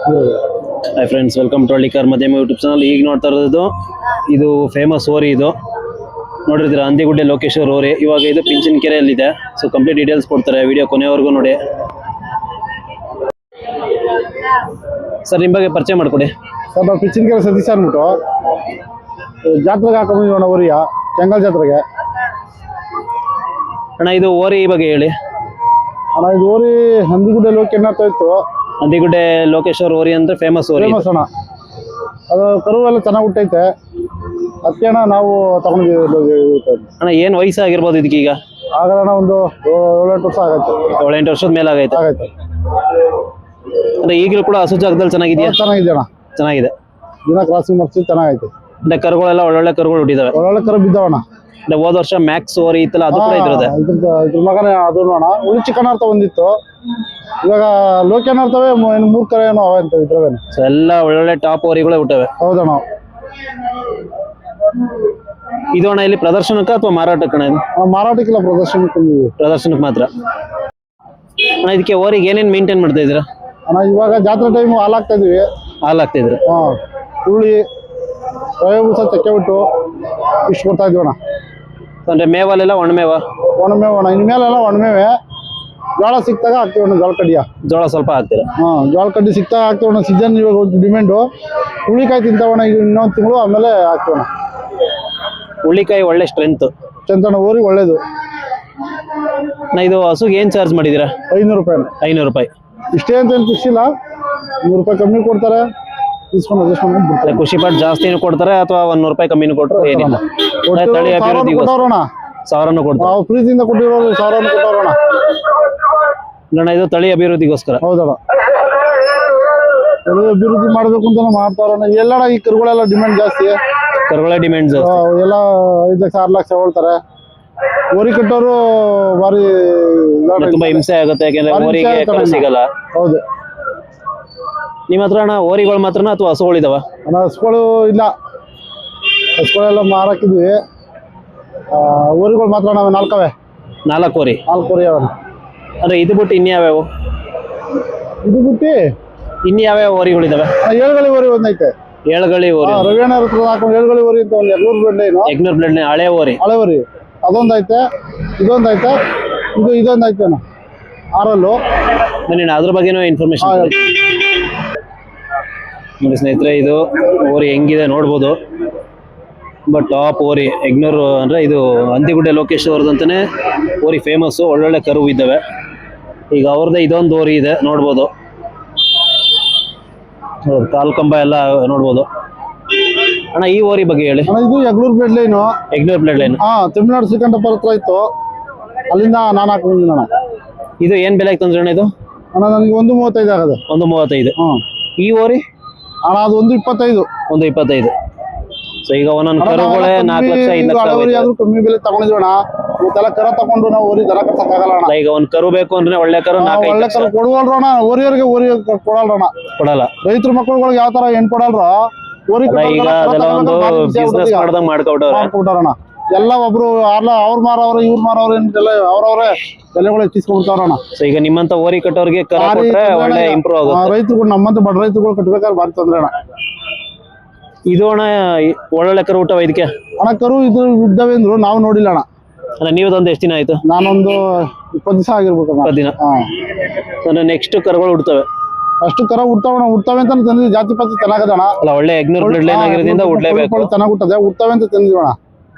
Hi friends, welcome to Hallikar ಮಧ್ಯಮ YouTube channel. ಈಗ ನೋಡ್ತಾ ಇರೋದು ಇದು ಫೇಮಸ್ ಓರಿ. ಇದು ನೋಡಿರ್ತೀರಾ, ಅಂದಿಗುಡ್ಡೆ ಲೋಕೇಶ್ವರ್ ಓರಿ. ಇವಾಗ ಇದು ಪಿಂಚನಕೆರೆಯಲ್ಲಿದೆ. ಸೊ ಕಂಪ್ಲೀಟ್ ಡೀಟೇಲ್ಸ್ ಕೊಡ್ತಾರೆ, ವಿಡಿಯೋ ಕೊನೆವರೆಗೂ ನೋಡಿ. ಸರ್, ನಿಮ್ಮ ಬಗ್ಗೆ ಪರಿಚಯ ಮಾಡಿಕೊಡಿ. ಸರ್, ನಾವು ಪಿಂಚನಕೆರೆ ಸತೀಶ್ ಅಂದ್ಬಿಟ್ಟು ಜಾತ್ರೆಗೆ ಹಾಕೊಂಡಿದ್ದೀವಿ ಓರಿಯ, ಕೆಂಗಲ್ ಜಾತ್ರೆಗೆ. ಅಣ್ಣ, ಇದು ಓರಿ ಬಗ್ಗೆ ಹೇಳಿ ಅಣ್ಣ. ಇದು ಓರಿ ಅಂದಿಗುಡ್ಡೆ ಲೋಕ ಏನಾಗ್ತಾ ಇತ್ತು. ಅಂದಿಗುಡ್ಡೆ ಲೋಕೇಶ್ವರ್ ಓರಿ ಅಂದ್ರೆ ಫೇಮಸ್ ಓರಿ. ಫೇಮಸ್ ಅಣ್ಣ. ಅದು ಕರು ಎಲ್ಲ ಚೆನ್ನಾಗಿ ಹುಟ್ಟೈತೆ. ಅದಕ್ಕೆ ಅಣ್ಣ ನಾವು ತಗೊಂಡಿದ್ದೀವಿ. ಅಣ್ಣ, ಏನು ವಯಸ್ಸಾಗಿರ್ಬೋದು ಇದಕ್ಕೆ? ಈಗ ಆಗಲ್ಲ ಒಂದು 7-8 ವರ್ಷ ಆಗೈತೆ. 7-8 ವರ್ಷದ ಮೇಲೆ ಆಗೈತೆ. ಅಂದ್ರೆ ಈಗಲೂ ಕೂಡ ಹಸು ಜಾಗದಲ್ಲಿ ಚೆನ್ನಾಗಿದೆಯಾ? ಚೆನ್ನಾಗಿದೆ ಅಣ್ಣ, ಚೆನ್ನಾಗಿದೆ. ದಿನ ಕ್ರಾಸಿಂಗ್ ಮಾಡಿಸಿ ಚೆನ್ನಾಗೈತೆ. ಅಂದ್ರೆ ಕರುಗಳೆಲ್ಲ ಒಳ್ಳೊಳ್ಳೆ ಕರುಗಳು ಹುಟ್ಟಿದಾವೆ. ಒಳ್ಳೊಳ್ಳೆ ಕರು ಬಿದ್ದಾವಣ್ಣ. ಅಂದ್ರೆ ಹೋದ ವರ್ಷ ಮ್ಯಾಕ್ಸ್ ಓರಿ ಇತ್ತಲ್ಲ, ಅದು ಕೂಡ ಇದ್ರದೆ. ಇದ್ರ ಮಗನೇ ಅದು ಅಣ್ಣ. ಉಳಿ ಚಿಕ್ಕನಾರ್ಥ ಒಂದಿತ್ತು. ಇವಾಗ ಲೋಕೇನಾರ್ತವೆ 3 ಕರೆ ಏನೋ ಅವ ಅಂತ ಇದ್ರವೇನು. ಸೊ ಎಲ್ಲ ಒಳ್ಳೊಳ್ಳೆ ಟಾಪ್ ಓರಿಗಳೇ ಹುಟ್ಟವೆ. ಹೌದಣ್ಣ. ಇದು ಅಣ್ಣ ಇಲ್ಲಿ ಪ್ರದರ್ಶನಕ್ಕೆ ಅಥವಾ ಮಾರಾಟಕ್ಕೆ? ಮಾರಾಟಕ್ಕಿಲ್ಲ, ಪ್ರದರ್ಶನಕ್ಕೆ. ಪ್ರದರ್ಶನಕ್ಕೆ ಮಾತ್ರ. ಅಣ್ಣ, ಇದಕ್ಕೆ ಓರಿಗೆ ಏನೇನು ಮೇಂಟೈನ್ ಮಾಡ್ತಾ ಇದ್ದೀರಾ? ಅಣ್ಣ, ಇವಾಗ ಜಾತ್ರೆ ಟೈಮು ಹಾಲು ಹಾಕ್ತಾ ಇದೀವಿ. ಹಾಲು ಹಾಕ್ತಾ ಇದ್ರೆ ಹುಳಿ ರವೆ ಚಕ್ಕೆ ಬಿಟ್ಟು ಇಷ್ಟು ಕೊಡ್ತಾ ಇದ್ವಿ ಅಣ್ಣ. ಅಂದ್ರೆ ಮೇವಲ್ಲೆಲ್ಲ ಒಣಮೇವ? ಒಣಮೇವ ಅಣ್ಣ. ಇನ್ಮೇಲೆಲ್ಲ ಒಣಮೇವೆ. ಜೋಳ ಸಿಕ್ತಾಗ ಹಾಕ್ತೀವಿ ಅಣ್ಣ. ಜೋಳ ಕಡ್ಡಿಯ ಜೋಳ ಸ್ವಲ್ಪ ಹಾಕ್ತೀರಾ? ಜೋಳ ಕಡ್ಡಿ ಸಿಕ್ತಾಗ ಹಾಕ್ತೀವಿ ಅಣ್ಣ. ಸೀಸನ್ ಇವಾಗ ಡಿಮ್ಯಾಂಡು. ಹುಳಿಕಾಯಿ ತಿಂತಾವಣ್ಣ. ಈಗ ಇನ್ನೊಂದು ತಿಂಗಳು ಆಮೇಲೆ ಹಾಕ್ತೀವಿ ಅಣ್ಣ. ಹುಳಿಕಾಯಿ ಒಳ್ಳೆ ಸ್ಟ್ರೆಂತ್ ಅಣ್ಣ. ಊರಿಗೆ ಒಳ್ಳೇದು. ಇದು ಹಸುಗೆ ಏನ್ ಚಾರ್ಜ್ ಮಾಡಿದೀರಾ? 500 ರೂಪಾಯಿ. 500 ರೂಪಾಯಿ. ಇಷ್ಟೇ ಅಂತ ಏನು ಫಿಕ್ಸ್ ಇಲ್ಲ. 100 ರೂಪಾಯಿ ಕಮ್ಮಿ ಕೊಡ್ತಾರೆ. ಇಸ್ಕೊಂಡು ಬಿಡ್ತಾರೆ. ಖುಷಿ ಪಟ್ಟು ಜಾಸ್ತಿನೂ ಕೊಡ್ತಾರೆ ಅಥವಾ 100 ರೂಪಾಯಿ ಕಮ್ಮಿನೂ ಕೊಟ್ಟರು ಏನಿಲ್ಲ. ತಳಿ ಅಭಿವೃದ್ಧಿ ಕೊಟ್ಟವ್ರಣ. 1000 ಕೊಡ್ತಾರೆ. ಪ್ರೀತಿಯಿಂದ ಕೊಟ್ಟಿರೋದು 1000 ಕೊಟ್ಟವ್ರಣ. ಇದು ತಳಿ ಅಭಿವೃದ್ಧಿಗೋಸ್ಕರ. ಹೌದಣ್ಣ. ತಳಿ ಅಭಿವೃದ್ಧಿ ಮಾಡ್ಬೇಕು ಅಂತ ಮಾಡ್ತಾವ್ರಣ. ಎಲ್ಲಡ ಈ ಕರುಗಳೆಲ್ಲ ಡಿಮ್ಯಾಂಡ್ ಜಾಸ್ತಿ. ಕರುಗಳ ಡಿಮ್ಯಾಂಡ್ ಜಾಸ್ತಿ. ಎಲ್ಲ 5 ಲಕ್ಷ 6 ಲಕ್ಷ ಹೇಳ್ತಾರೆ. ಓರಿ ಕಟ್ಟೋರು ಬಾರಿ ತುಂಬಾ ಹಿಂಸೆ ಆಗುತ್ತೆ, ಯಾಕೆಂದ್ರೆ ಓರಿಗೆ ಕರು ಸಿಗಲ್ಲ. ಹೌದು. ನಿಮ್ಮ ಹತ್ರ ಅಣ್ಣ ಓರಿಗಳು ಮಾತ್ರನಾ ಅಥವಾ ಹಸುಗಳಿದಾವ? ಅಣ್ಣ, ಹಸುಗಳು ಇಲ್ಲ. ಹಸುಗಳೆಲ್ಲ ಮಾರಾಕಿದ್ವಿ. ಓರಿಗಳು ಮಾತ್ರ ನಾವು 4 ಓರಿ. 4 ಓರಿ ಅವ. ಅಂದ್ರೆ ಇದು ಬಿಟ್ಟು ಇನ್ಯಾವ್ಯಾವು? ಇದು ಬಿಟ್ಟು ಇನ್ಯಾವ್ಯಾವ ಓರಿಗಳಿದಾವೆ? ಏಳುಗಳಿ ಓರಿ ಒಂದೈತೆ. ಏಳುಗಳಿ ಓರಿ. ರವಿಯಣ್ಣ ಹಾಕೊಂಡು ಏಳುಗಳಿ ಓರಿ ಅಂತ ಒಂದು 200 ಬ್ಲೇಡ್ ಹಳೆ ಓರಿ. ಹಳೆ ಓರಿ ಅದೊಂದೈತೆ. ಇದೊಂದೈತೆ. ಇದೊಂದೈತೆ ಅಣ್ಣ. 6 ಬನ್ನಿ ಅದ್ರ ಬಗ್ಗೆನೂ ಇನ್ಫಾರ್ಮೇಶನ್ ನೋಡಿ ಸ್ನೇಹಿತರೆ. ಇದು ಓರಿ ಹೆಂಗಿದೆ ನೋಡ್ಬೋದು. ಬಟ್ ಟಾಪ್ ಓರಿ 200 ಅಂದ್ರೆ ಇದು ಅಂದಿಗುಡ್ಡೆ ಲೋಕೇಶ್ವರದಂತಾನೆ ಓರಿ ಫೇಮಸ್ಸು. ಒಳ್ಳೊಳ್ಳೆ ಕರು ಇದ್ದಾವೆ. ಈಗ ಅವ್ರದ್ದೇ ಇದೊಂದು ಓರಿ ಇದೆ, ನೋಡ್ಬೋದು. ಕಾಲು ಕಂಬ ಎಲ್ಲ ನೋಡ್ಬೋದು. ಅಣ್ಣ, ಈ ಓರಿ ಬಗ್ಗೆ ಹೇಳಿ. ಇದು ಯಗ್ಲೂರ್ ಬ್ಲಡ್ ಲೈನು. ಯಗ್ಲೂರ್ ಬ್ಲಡ್ ಲೈನ್. ತಮಿಳ್ನಾಡು ಶ್ರೀಕಂಠಪುರ ಹತ್ರ ಇತ್ತು. ಅಲ್ಲಿಂದ ನಾನು ಹಾಕೊಂಡಿದ್ದೀನಿ ಅಣ್ಣ. ಇದು ಏನ್ ಬೆಲೆ ಆಯ್ತು ಅಂದ್ರೆ ಅಣ್ಣ? ಇದು ಅಣ್ಣ ನನಗೆ 1.35 ಆಗದೆ. 1.35. ಈ ಓರಿ ಅಣ್ಣ ಅದು 1.25. 1.25. ಸೊ ಈಗ ಒಂದೊಂದು ಕರುಗಳೇ 4 ಲಕ್ಷ 5 ಲಕ್ಷ ಕಮ್ಮಿ ಬೆಲೆ ತಗೊಂಡಿದ್ವಣ್ಣ. ಇವತ್ತೆಲ್ಲ ಕರ ತಗೊಂಡು ನಾವು ಓರಿ ದರ ಕಟ್ಸಕ್ಕಾಗಲ್ಲ ಅಣ್ಣ. ಈಗ ಒಂದ್ ಕರು ಬೇಕು ಅಂದ್ರೆ ಒಳ್ಳೆ ಕರು 4-5 ಒಳ್ಳೆ ಕರು ಕೊಡುವಲ್ರಣ್ಣ. ಓರಿಯವ್ರಿಗೆ ಓರಿ ಕೊಡಲ್ರಣ್ಣ. ಕೊಡಲ್ಲ. ರೈತರ ಮಕ್ಕಳುಗಳಿಗೆ ಯಾವ ತರ ಏನ್ ಕೊಡಲ್ರ. ಓರಿ ಈಗ ಅದೆಲ್ಲ ಒಂದು ಬಿಸ್ನೆಸ್ ಮಾಡ್ದಂಗ್ ಮಾಡ್ಕೊಬಿಟ್ಟವ್ರಣ್ಣ. ಎಲ್ಲ ಒಬ್ರು ಅವ್ರ ಮಾರವ್ರ ಇವ್ರ ಮಾರವ್ರ ಏನಿಲ್ಲ, ಅವ್ರವ್ರೆ ಬೆಲೆಗಳು ಹೆಚ್ಚಿಸ್ಕೊಂಡ್ಬಿಡ್ತಾವ್ರಣ್ಣ. ಸೊ ಈಗ ನಿಮ್ಮಂತ ಓರಿ ಕಟ್ಟೋರಿಗೆ ಕರ ಕೊಟ್ರೆ ಒಳ್ಳೆ ಇಂಪ್ರೂವ್ ಆಗುತ್ತೆ. ರೈತರುಗಳು ನಮ್ಮಂತ ಬಡ ರೈತರುಗಳು ಕಟ್ಬೇಕಾದ್ರೆ ಬಾರಿ ತೊಂದ್ರೆ ಅಣ್ಣ. ಇದು ಅಣ್ಣ ಒಳ್ಳೊಳ್ಳೆ ಕರು ಊಟವ ಇದಕ್ಕೆ? ಅಣ್ಣ, ಕರು ಇದು ಇದ್ದಾವೆ ಅಂದ್ರು ನಾವು ನೋಡಿಲ್ಲ ಅಣ್ಣ. ಅಲ್ಲ, ನೀವದೊಂದು ಎಷ್ಟು ದಿನ ಆಯ್ತು? ನಾನೊಂದು 20 ದಿವಸ ಆಗಿರ್ಬೇಕು. 20 ದಿನ. ನೆಕ್ಸ್ಟ್ ಕರುಗಳು ಹುಡ್ತವೆ? ಅಷ್ಟು ಕರ ಹುಡ್ತಾವಣ್ಣ. ಹುಡ್ತಾವೆ ಅಂತ ತಂದಿದ್ವಿ. ಜಾತಿ ಪಾತಿ ಚೆನ್ನಾಗದಣ್ಣ. ಅಲ್ಲ, ಒಳ್ಳೆ 200 ಬ್ಲಡ್ ಲೈನ್ ಆಗಿರೋದ್ರಿಂದ ಹುಡ್ಲೇಬೇಕು. ಚೆನ್ನಾಗಿ ಹುಟ್ಟದೆ. ಹುಡ್ತಾವೆ ಅಂತ ತಂದಿದ್ವಣ್ಣ.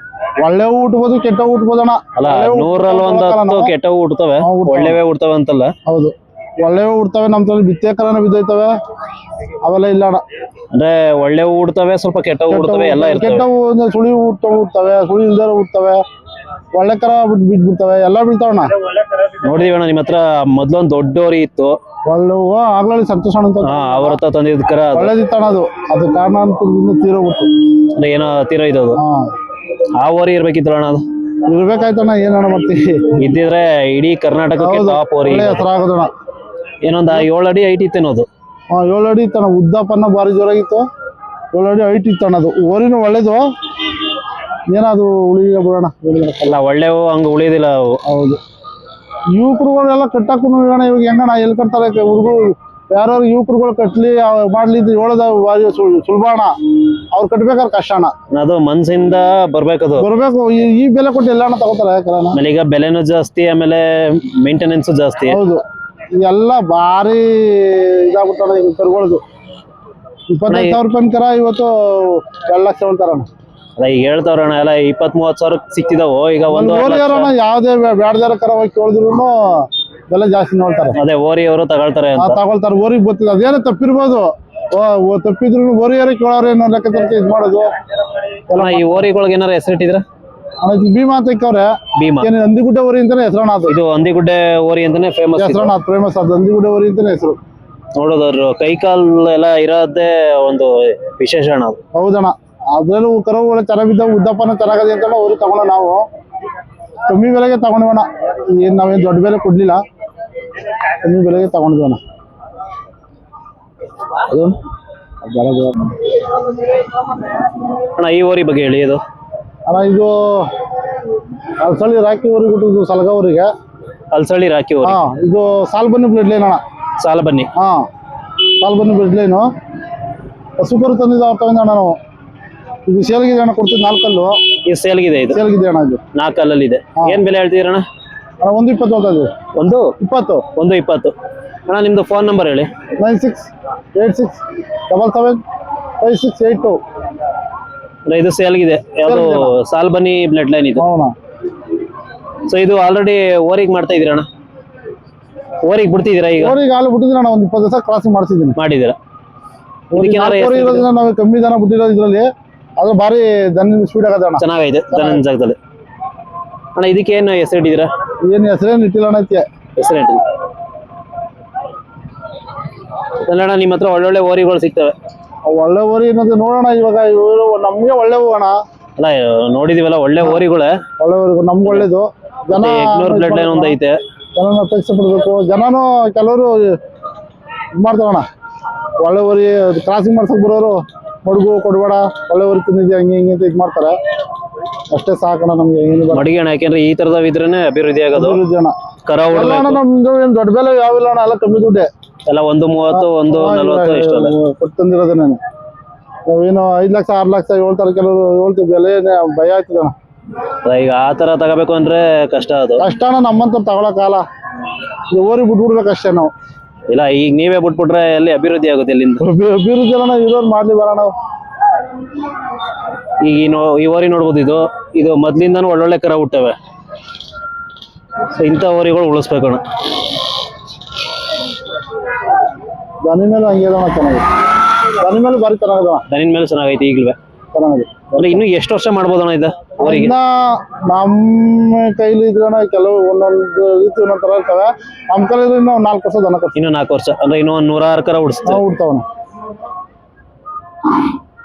ಒಳ್ಳೆವು ಹುಟ್ಬೋದು, ಕೆಟ್ಟವು ಹುಟ್ಬೋದಣ್ಣ. ಅಲ್ಲ, 100 ಕೆಟ್ಟವು ಹುಡ್ತವೆ, ಒಳ್ಳೆವೇ ಹುಡ್ತವೆ ಅಂತಲ್ಲ. ಹೌದು, ಒಳ್ಳೆವು ಹುಡ್ತವೆ. ನಮ್ ತಲೆ ಬಿತ್ತೆ ಕರನ ಬಿದ್ದೋಯ್ತವೆ. ಅವೆಲ್ಲ ಇಲ್ಲ ಅಣ್ಣ. ಅಂದ್ರೆ ಒಳ್ಳೆವು ಹುಡ್ತವೆ, ಸ್ವಲ್ಪ ಕೆಟ್ಟವು ಹುಡ್ತವೆ, ಎಲ್ಲ ಇರ್ತವೆ. ಕೆಟ್ಟವು ಅಂದ್ರೆ ಸುಳಿ ಹುಡ್ತವೆ, ಸುಳಿ ಇಲ್ದಾರ ಹುಡ್ತವೆ, ಒಳ್ಳೆ ಕರ ಬಿಡ್ತವೆ, ಎಲ್ಲ ಬೀಳ್ತಾವಣ್ಣ. ನೋಡಿದೀವಣ್ಣ ನಿಮ್ಮ ಹತ್ರ ಮೊದ್ಲೊಂದು ದೊಡ್ಡ ಓರಿ ಇತ್ತು. ಒಳ್ಳೆವು ಆಗ್ಲಲ್ಲಿ ಸಂತೋಷ ಅಂತ ಅವ್ರ ಹತ್ರ ತಂದಿದ್ ಕರ ಒಳ್ಳೇದಿತ್ತಣ್ಣ. ಅದು ಕಾರಣ ಅಂತ ತೀರೋಗ್ಬಿಟ್ಟು. ಅಂದ್ರೆ ಏನೋ ತೀರೋ ಇದು. ಆ ಓರಿ ಇರ್ಬೇಕಿತ್ತಲ್ಲ ಅಣ್ಣ. ಅದು ಇರ್ಬೇಕಾಯ್ತಣ್ಣ. ಏನಣ್ಣ ಮಾಡ್ತೀವಿ. ಇದ್ದಿದ್ರೆ ಇಡೀ ಕರ್ನಾಟಕಕ್ಕೆ ಟಾಪ್ ಓರಿ ಹೆಸರು ಆಗೋದಣ್ಣ. ಏನೊಂದು 7 ಅಡಿ ಹೈಟ್ ಇತ್ತೇನೋ ಅದು? 7 ಅಡಿ ಇತ್ತಣ್ಣ. ಉದ್ದಪ್ಪನ್ನ ಭಾರಿ ಜೋರಾಗಿತ್ತು. 7 ಅಡಿ ಹೈಟ್ ಇತ್ತಣ್ಣ. ಅದು ಓರಿನೂ ಒಳ್ಳೇದು. ಏನದು ಉಳಿದ ಬಿಡೋಣ. ಅಲ್ಲ, ಒಳ್ಳೆವು ಹಂಗ ಉಳಿಯೋದಿಲ್ಲ ಅವು. ಹೌದು. ಯುವಕರುಗಳೆಲ್ಲ ಕಟ್ಟಾಕು ಇವಾಗ ಹೆಂಗಣ್ಣ ಎಲ್ಲಿ ಕಟ್ತಾರೆ ಹುಡುಗರು ಯಾರು ಯುವಕರುಗಳು ಕಟ್ಲಿ ಮಾಡ್ಲಿ ಇದು ಹೇಳೋದ ಸುಲಭ ಅಣ್ಣ. ಅವ್ರು ಕಟ್ಬೇಕಾದ್ರೆ ಕಷ್ಟ ಅಣ್ಣ. ಅದು ಮನ್ಸಿಂದ ಬರ್ಬೇಕದು. ಬರ್ಬೇಕು. ಈ ಬೆಲೆ ಕೊಟ್ಟು ಎಲ್ಲ ಅಣ್ಣ ತಗೋತಾರೆ ಕರನ. ಆಮೇಲೆ ಈಗ ಬೆಲೆನೂ ಜಾಸ್ತಿ, ಆಮೇಲೆ ಮೇಂಟೆನೆನ್ಸ್ ಜಾಸ್ತಿ. ಹೌದು, ಎಲ್ಲ ಭಾರಿ ಇದಾಗ್ಬಿಟ್ಟಾರ ಈಗ ಕರುಗಳದು. 25,000 ರೂಪಾಯಿ ಕರ ಇವತ್ತು 2 ಲಕ್ಷ ಹೇಳ್ತಾರಣ್ಣ. ಅಲ್ಲ ಈಗ ಹೇಳ್ತಾವ್ರಣ್ಣ ಎಲ್ಲ 20-30 ಸಾವಿರ ಸಿಕ್ತಿದಾವು. ಈಗ ಒಂದು ಓರಿಯಾರಣ್ಣ ಯಾವ್ದೇ ಬ್ಯಾಡ್ದಾರ ಕರ ಹೋಗಿ ಕೇಳಿದ್ರು ಬೆಲೆ ಜಾಸ್ತಿ ನೋಡ್ತಾರೆ. ಅದೇ ಓರಿಯವರು ತಗೊಳ್ತಾರೆ ಅಂತ. ತಗೊಳ್ತಾರೆ. ಓರಿಗೆ ಗೊತ್ತಿಲ್ಲ, ಅದೇನೋ ತಪ್ಪಿರ್ಬೋದು. ತಪ್ಪಿದ್ರು ಓರಿಯಾರ ಕೇಳೋರು ಏನೋ ಲೆಕ್ಕಚಾರಕ್ಕೆ ಇದು ಮಾಡೋದು. ಈ ಓರಿಗಳಿಗೆ ಏನಾರ ಹೆಸರಿಟ್ಟಿದ್ರ? ಭೀಮಾ ಅಂತ ಇಕ್ಕವ್ರೆ. ಭೀಮಾ ಏನು ಹಂದಿಗುಡ್ಡೆ ಓರಿ ಅಂತಾನೆ ಹೆಸರಣ್ಣ ಅದು. ಇದು ಹಂದಿಗುಡ್ಡೆ ಓರಿ ಅಂತಾನೆ ಫೇಮಸ್. ಹೆಸರಣ್ಣ ಅದು ಫೇಮಸ್. ಅದು ಹಂದಿಗುಡ್ಡೆ ಓರಿ ಅಂತಾನೆ ಹೆಸರು. ನೋಡೋದವ್ರು ಕೈ ಕಾಲ್ ಎಲ್ಲ ಇರೋದೇ ಒಂದು ವಿಶೇಷ ಅಣ್ಣ ಅದು. ಹೌದಣ್ಣ. ಅದ್ರಲ್ಲೂ ಕರುಗಳು ಚೆನ್ನಾಗಿದ್ದಾವೆ, ಉದ್ದಪ್ಪನ ಚೆನ್ನಾಗದೆ ಅಂತ ಅವ್ರಿಗೆ ತಗೊಂಡ ನಾವು ಕಮ್ಮಿ ಬೆಲೆಗೆ ತಗೊಂಡ್ವಣ್ಣ. ಏನ್ ನಾವೇನ್ ದೊಡ್ಡ ಬೆಲೆ ಕೊಡ್ಲಿಲ್ಲ, ಕಮ್ಮಿ ಬೆಲೆಗೆ ತಗೊಂಡ್ವಣ್ಣ. ಅದು ಅಣ್ಣ ಈ ಓರಿ ಬಗ್ಗೆ ಹೇಳಿ. ಇದು ಅಣ್ಣ ಇದು ಅಲ್ಸಳಿ ರಾಕಿ ಊರಿಗೆ ಬಿಟ್ಟು ಸಲಗ ಊರಿಗೆ. ಅಲ್ಸಳಿ ರಾಕಿ ಓರಿ. ಇದು ಸಾಲ್ ಬನ್ನಿ ಬ್ಲಡ್ ಲೈನ್ ಅಣ್ಣ. ಸಾಲ ಬನ್ನಿ. ಸಾಲ್ ಬನ್ನಿ ಬ್ಲಡ್ ಲೈನು. ಹಸುಕರು ತಂದಿದ್ದು ಅವ್ರು ತಗೊಂಡ ನಾವು. ಇದು ಸೇಲ್ಗಿದೆ ಅಣ್ಣ, ಕೊಡ್ತೀವಿ 4 ಕಲ್ಲು. ಇದು ಸೇಲ್ಗಿದೆ. ಇದು ಸೇಲ್ಗಿದೆ ಅಣ್ಣ. ಇದು 4 ಕಲ್ಲಲ್ಲಿ ಇದೆ. ಏನ್ ಬೆಲೆ ಹೇಳ್ತಿದ್ದೀರಣ್ಣ? ಅಣ್ಣ 120 ಹೋಗ್ತಾ ಇದೆ. 120. 120. ಅಣ್ಣ ನಿಮ್ದು ಫೋನ್ ನಂಬರ್ ಹೇಳಿ. 9686775682. ಇದು ಸೇಲ್ಗಿದೆ. ಯಾವುದು? ಸಾಲ್ ಬನ್ನಿ ಬ್ಲಡ್ ಲೈನ್ ಇದು. ಸೊ ಇದು ಆಲ್ರೆಡಿ ಓರಿಗೆ ಮಾಡ್ತಾ ಇದೀರಣ್ಣ? ಓರಿಗೆ ಬಿಡ್ತಿದ್ದೀರಾ ಈಗ? ಓರಿಗೆ ಹಾಲು ಬಿಟ್ಟಿದ್ದೀನಿ ಅಣ್ಣ. ಒಂದು 20 ದಿವಸ ಕ್ರಾಸಿಂಗ್ ಮಾಡಿಸಿದ್ದೀನಿ. ಮಾಡಿದ್ದೀರಾ? ಇರೋದ್ರಿಂದ ನಾವು ಕಮ್ಮಿ ಜನ ಬಿಟ್ಟಿರೋದು ಇದರಲ್ಲಿ. ಅದು ಭಾರಿ ದನ ಸ್ಪೀಡ್ ಆಗದೆ ಅಣ್ಣ. ಚೆನ್ನಾಗೈತೆ ದನ ಜಾಗದಲ್ಲಿ. ಅಣ್ಣ ಇದಕ್ಕೆ ಏನು ಹೆಸರು ಇಟ್ಟಿದ್ದೀರಾ? ಏನು ಹೆಸರೇನು ಇಟ್ಟಿಲ್ಲ ಅಣ್ಣ. ಹೆಸರು ಇಟ್ಟಿಲ್ಲ ಅಣ್ಣ. ನಿಮ್ಮ ಹತ್ರ ಒಳ್ಳೊಳ್ಳೆ ಓರಿಗಳು ಸಿಗ್ತವೆ. ಒಳ್ಳೆ ಓರಿ ಏನಂತ ನೋಡೋಣ. ಇವಾಗ ಇವರು ನಮ್ಗೆ ಒಳ್ಳೆ ಅಣ್ಣ. ಅಲ್ಲ ನೋಡಿದಿವಲ್ಲ, ಒಳ್ಳೆ ಓರಿಗಳೇ. ಒಳ್ಳೆ ಓರಿಗಳು ನಮ್ಗೆ ಒಳ್ಳೇದು. ಜನ ಬ್ಲಡ್ ಲೈನ್ ಒಂದು ಐತೆ. ಜನನ ಅಪೇಕ್ಷೆ ಪಡ್ಬೇಕು. ಜನನು ಕೆಲವರು ಮಾಡ್ತಾವಣ್ಣ. ಒಳ್ಳೆ ಓರಿ ಕ್ರಾಸಿಂಗ್ ಮಾಡ್ಸಕ್ ಬರೋರು ಮಡುಗು ಕೊಡ್ಬೇಡ, ಒಳ್ಳೆ ಓರಿ ತಿಂದಿದ್ಯಾ ಹಂಗೆ ಹಿಂಗೆ ಅಂತ ಇದು ಮಾಡ್ತಾರೆ. ಅಷ್ಟೇ ಸಾಕಣ ನಮ್ಗೆ. ಮಡಿಗೆ ಅಣ್ಣ, ಯಾಕೆಂದ್ರೆ ಈ ತರದ ಇದ್ರೇನೆ ಅಭಿವೃದ್ಧಿ ಆಗೋದು. ಜನ ಕರ ಅಣ್ಣ ನಮ್ದು ಏನ್ ದೊಡ್ಡ ಬೆಲೆ ಯಾವಿಲ್ಲ ಅಣ್ಣ. ಎಲ್ಲ ಕಮ್ಮಿ ದುಡ್ಡೆ ಎಲ್ಲ 130, 140 ಇಷ್ಟ ಕೊಟ್ಟು ತಂದಿರೋದೇ ನಾನು. ನಾವೇನು 5 ಲಕ್ಷ 6 ಲಕ್ಷ ಹೇಳ್ತಾರೆ ಕೆಲವರು. ಹೇಳ್ತೀವಿ ಬೆಲೆ ಭಯ ಆಯ್ತದಣ್ಣ. ಈಗ ಆ ತರ ತಗೋಬೇಕು ಅಂದ್ರೆ ಕಷ್ಟ. ಅದು ಕಷ್ಟ ಅಣ್ಣ. ನಮ್ಮಂತ ತಗೊಳಕಾಲ ಓರಿ ಬಿಟ್ಬಿಡ್ಬೇಕು ಅಷ್ಟೇ ನಾವು. ಇಲ್ಲ ಈಗ ನೀವೇ ಬಿಟ್ಬಿಟ್ರೆ ಎಲ್ಲಿ ಅಭಿವೃದ್ಧಿ ಆಗುತ್ತೆ? ಎಲ್ಲಿಂದ ಅಭಿವೃದ್ಧಿ ಅಲ್ಲ. ಇರೋರು ಮಾಡ್ಲಿ ಬರೋಣ. ಈಗ ಈ ಓರಿ ನೋಡ್ಬೋದು. ಇದು ಮೊದ್ಲಿಂದಾನು ಒಳ್ಳೊಳ್ಳೆ ಕರ ಹುಟ್ಟವೆ. ಇಂಥ ಓರಿಗಳು ಉಳಿಸ್ಬೇಕಣ್ಣ. ದನಿ ಮೇಲೆ ಹಂಗೆ ಅಣ್ಣ. ಚೆನ್ನಾಗಿದೆ. ದನಿ ಮೇಲೆ ಭಾರಿ ಚೆನ್ನಾಗದ. ದನಿನ ಮೇಲೆ ಚೆನ್ನಾಗೈತೆ ಈಗಲೂ. ಚೆನ್ನಾಗಿದೆ. ಅಂದ್ರೆ ಇನ್ನು ಎಷ್ಟು ವರ್ಷ ಮಾಡ್ಬೋದಣ್ಣ ಇದು ಓರಿಗೆ? ನಮ್ಮ ಕೈಲಿ ಇದ್ರಣ್ಣ ಕೆಲವು ಒಂದೊಂದು ರೀತಿ ಒಂದೊಂದ್ ತರ ಇರ್ತವೆ. ನಮ್ಮ ಕೈಲಿ ಇನ್ನು 4 ವರ್ಷ ದನ ಕಟ್ಟಿ. ಇನ್ನು 4 ವರ್ಷ ಅಂದ್ರೆ ಇನ್ನೂ 106 ಕರ ಹುಡ್ತಾವಣ್ಣ.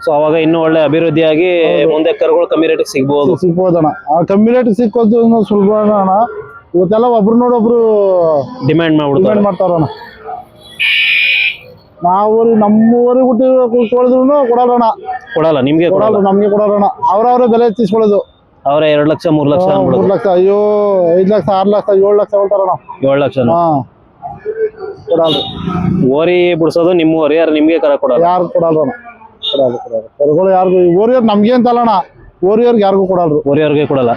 ಸೊ ಅವಾಗ ಇನ್ನೂ ಒಳ್ಳೆ ಅಭಿವೃದ್ಧಿಯಾಗಿ ಮುಂದೆ ಕರುಗಳು ಕಮ್ಮಿ ರೇಟಿಗೆ ಸಿಗ್ಬೋದಣ್ಣ. ಕಮ್ಮಿ ರೇಟಿಗೆ ಸಿಕ್ಕೋದು ಸುಲಭ ಅಣ್ಣ. ಇವತ್ತೆಲ್ಲ ಒಬ್ರು ನೋಡೊಬ್ರು ಡಿಮ್ಯಾಂಡ್ ಮಾಡ್ತಾರಣ್ಣ. ನಾವು ನಮ್ಮ ಊರಿಗೆ ಕೊಡಿದ್ರು ಕೊಡೋಣ. ಕೊಡಲ್ಲ ನಿಮ್ಗೆ? ಕೊಡಲ್ಲ, ನಮ್ಗೆ ಕೊಡೋಣ. ಅವ್ರವ್ರ ಬೆಲೆ ಹೆಚ್ಚಿಸ್ಕೊಳ್ಳೋದು. ಅವರೇ 2 ಲಕ್ಷ 3 ಲಕ್ಷ 3 ಲಕ್ಷ. ಅಯ್ಯೋ 5 ಲಕ್ಷ 6 ಲಕ್ಷ 7 ಲಕ್ಷ ಹೇಳ್ತಾರಣ್ಣ. 7 ಲಕ್ಷ ಕೊಡಲ್ಲ. ಓರಿ ಬಿಡ್ಸೋದು ನಿಮ್ಮ ಓರಿ, ಯಾರು ನಿಮ್ಗೆ ಕರ ಕೊಡಲ್ಲ? ಯಾರು ಕೊಡಲ್ಲ. ಕರುಗಳು ಯಾರಿಗೂ ಓರಿಯರ್ ನಮ್ಗೆ ಅಂತಲ್ಲಣ್ಣ. ಓರಿಯರ್ಗೆ ಯಾರಿಗೂ ಕೊಡಲ್ರು. ಓರಿಯವ್ರಿಗೆ ಕೊಡಲ್ಲ.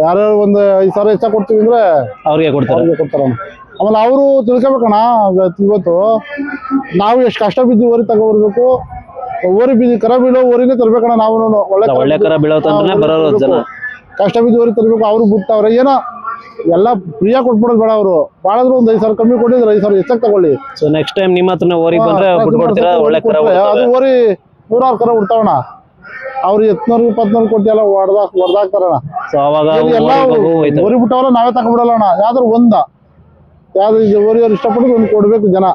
ಯಾರ್ಯಾರು ಒಂದು 5 ಸಾವಿರ ಹೆಚ್ಚಾಗಿ ಕೊಡ್ತೀವಿ ಅಂದ್ರೆ ಅವ್ರಿಗೆ ಕೊಡ್ತಾರಣ್ಣ. ಆಮೇಲೆ ಅವರು ತಿಳ್ಕೊಬೇಕಣ್ಣ. ಇವತ್ತು ನಾವು ಎಷ್ಟು ಕಷ್ಟ ಬಿದ್ದು ಓರಿ ತಗೊಬರ್ಬೇಕು. ಓರಿ ಬಿದ್ದು ಕರ ಬೀಳೋ ಓರಿನೇ ತರ್ಬೇಕಣ್ಣ. ನಾವು ಒಳ್ಳೆ ಕರ ಬೀಳೋತಂದ್ರೆ ಬರೋರು ಜನ. ಕಷ್ಟ ಬಿದ್ದು ಓರಿ ತರ್ಬೇಕು. ಅವ್ರು ಬಿಡ್ತಾವ್ರೆ ಏನೋ ಎಲ್ಲ ಫ್ರೀಯಾಗಿ ಕೊಟ್ಬಿಡೋದು ಬೇಡ. ಅವರು ಬಾಳದ್ರು ಒಂದು 5 ಸಾವಿರ ಕಮ್ಮಿ ಕೊಟ್ಟಿದ್ರೆ 5 ಸಾವಿರ ಹೆಚ್ಚಾಗಿ ತಗೊಳ್ಳಿ. ಸೊ ನೆಕ್ಸ್ಟ್ ಟೈಮ್ ನಿಮ್ಮ ಹತ್ರ ಓರಿಗೆ ಬಂದ್ರೆ ಬಿಟ್ಕೊಡ್ತೀರಾ? ಒಳ್ಳೆ ಕರ. ಅದು ಓರಿ 100 ಕರ ಉಡ್ತಾವಣ್ಣ. ಅವ್ರು 700 2000 ಕೊಟ್ಟು ಎಲ್ಲ ಹೊಡೆದಾಕ್ತಾರಣ್ಣ. ಸೊ ಅವಾಗ ಎಲ್ಲ ಓರಿ ಬಿಟ್ಟವಲ್ಲ ನಾವೇ ತಗೊಂಡ್ಬಿಡಲ್ಲ ಅಣ್ಣ. ಯಾವ್ದಾರು ಯಾವ್ದು ಓರಿಯವ್ರು ಇಷ್ಟಪಟ್ಟು ಒಂದು ಕೊಡ್ಬೇಕು ಜನ.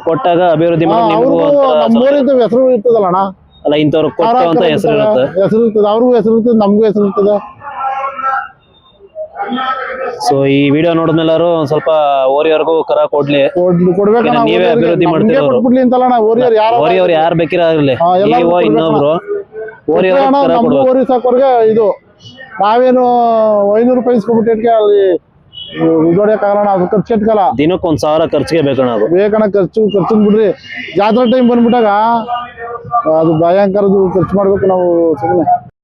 ಕೊಟ್ಟಾಗ ಅಭಿವೃದ್ಧಿ ನಮ್ಮೂರಿಂದ ಹೆಸರು ಇರ್ತದಲ್ಲ ಅಣ್ಣ. ಅಲ್ಲ ಇಂಥವ್ರು ಕೊಟ್ಟು ಅಂತ ಹೆಸರು ಇರ್ತದೆ. ಅವ್ರಿಗೂ ಹೆಸರು ಇರ್ತದೆ, ನಮಗೂ ಹೆಸರು ಇರ್ತದೆ. ಸೊ ಈ ವಿಡಿಯೋ ನೋಡಿದ್ಮೇಲೆ ಒಂದ್ ಸ್ವಲ್ಪ ಓರಿಯವ್ರಿಗೂ ಕರ ಕೊಡ್ಬೇಕು. ನೀವೇ ಅಭಿವೃದ್ಧಿ ಮಾಡ್ತಿರೋರು. ಓರಿಯವ್ರು ಯಾರು ಬೇಕಿರಾಗ್ಲಿ, ಇನ್ನೊಬ್ರು ಓರಿ ಸಾಕೋರ್ಗೆ ಇದು ನಾವೇನು 500 ರೂಪಾಯಿ ಇಸ್ಕೊಬಿಟ್ಟು ಅಲ್ಲಿ ದುಡ್ಡೋಡಕ್ಕಾಗಲ್ಲ ಅದು ಖರ್ಚು ಇಟ್ಕಲ್ಲ. ದಿನಕ್ಕೆ 1,000 ಖರ್ಚಿಗೆ ಬೇಕಣ್ಣ ಅದು. ಬೇಕಣ್ಣ ಖರ್ಚು ಬಿಡ್ರಿ. ಜಾತ್ರೆ ಟೈಮ್ ಬಂದ್ಬಿಟ್ಟಾಗ ಅದು ಭಯಂಕರದ್ದು ಖರ್ಚು ಮಾಡ್ಬೇಕು ನಾವು ಸುಮ್ಮನೆ.